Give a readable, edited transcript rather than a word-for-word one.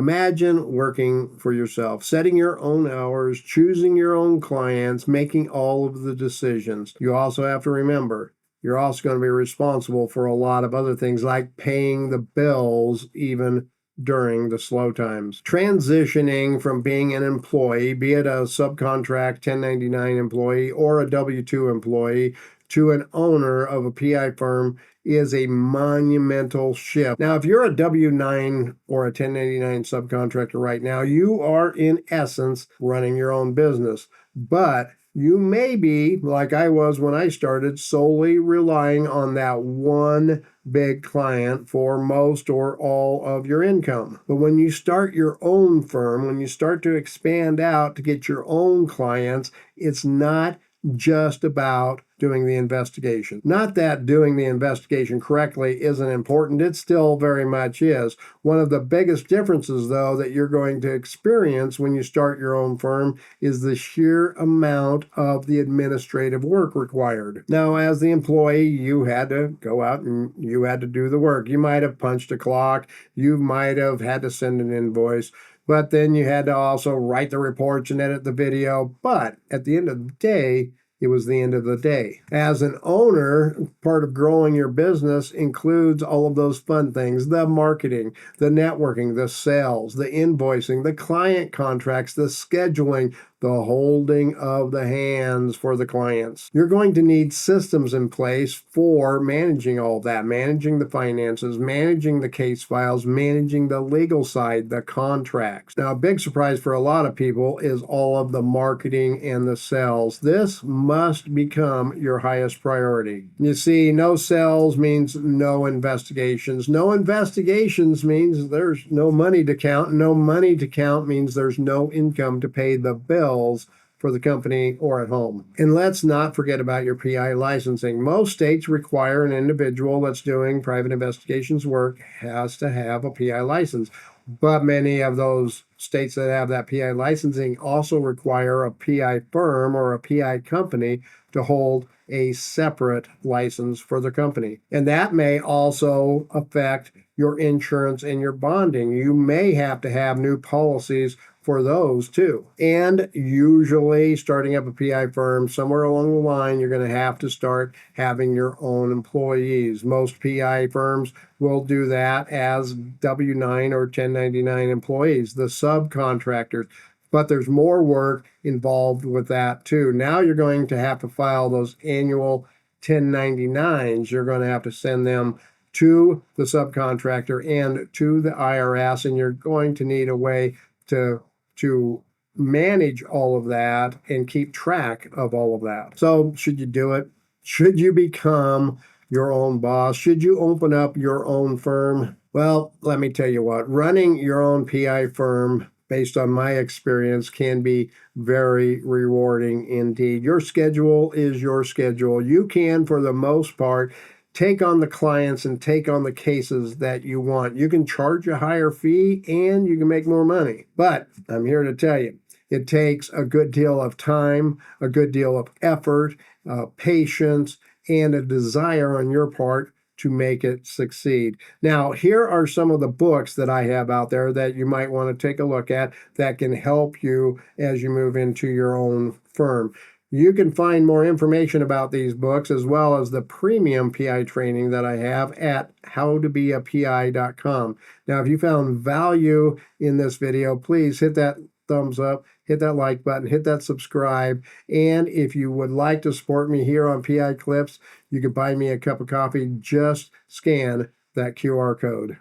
Imagine working for yourself, setting your own hours, choosing your own clients, making all of the decisions. You also have to remember, you're also going to be responsible for a lot of other things like paying the bills even during the slow times. Transitioning from being an employee, be it a subcontract 1099 employee or a W-2 employee, to an owner of a PI firm is a monumental shift. Now, if you're a W-9 or a 1099 subcontractor right now, you are in essence running your own business. But you may be, like I was when I started, solely relying on that one big client for most or all of your income. But when you start your own firm, when you start to expand out to get your own clients, it's not just about doing the investigation. Not that doing the investigation correctly isn't important. It still very much is. One of the biggest differences, though, that you're going to experience when you start your own firm is the sheer amount of the administrative work required. Now, as the employee, you had to go out and you had to do the work. You might have punched a clock. You might have had to send an invoice. But then you had to also write the reports and edit the video. But at the end of the day, it was the end of the day. As an owner, part of growing your business includes all of those fun things: the marketing, the networking, the sales, the invoicing, the client contracts, the scheduling, the holding of the hands for the clients. You're going to need systems in place for managing all that, managing the finances, managing the case files, managing the legal side, the contracts. Now, a big surprise for a lot of people is all of the marketing and the sales. This must become your highest priority. You see, no sales means no investigations. No investigations means there's no money to count. No money to count means there's no income to pay the bill for the company or at home. And let's not forget about your PI licensing. Most states require an individual that's doing private investigations work has to have a PI license. But many of those states that have that PI licensing also require a PI firm or a PI company to hold a separate license for the company. And that may also affect your insurance and your bonding. You may have to have new policies for those too. And usually starting up a PI firm, somewhere along the line, you're going to have to start having your own employees. Most PI firms will do that as W-9 or 1099 employees, the subcontractors. But there's more work involved with that too. Now you're going to have to file those annual 1099s. You're going to have to send them to the subcontractor and to the IRS, and you're going to need a way to manage all of that and keep track of all of that. So should you do it? Should you become your own boss? Should you open up your own firm? Well, let me tell you what, running your own PI firm, based on my experience, can be very rewarding indeed. Your schedule is your schedule. You can, for the most part, take on the clients and take on the cases that you want. You can charge a higher fee and you can make more money. But I'm here to tell you, it takes a good deal of time, a good deal of effort, patience, and a desire on your part to make it succeed. Now, here are some of the books that I have out there that you might want to take a look at that can help you as you move into your own firm. You can find more information about these books as well as the premium PI training that I have at howtobeapi.com. Now, if you found value in this video, please hit that thumbs up, hit that like button, hit that subscribe. And if you would like to support me here on PI Clips, you can buy me a cup of coffee. Just scan that QR code.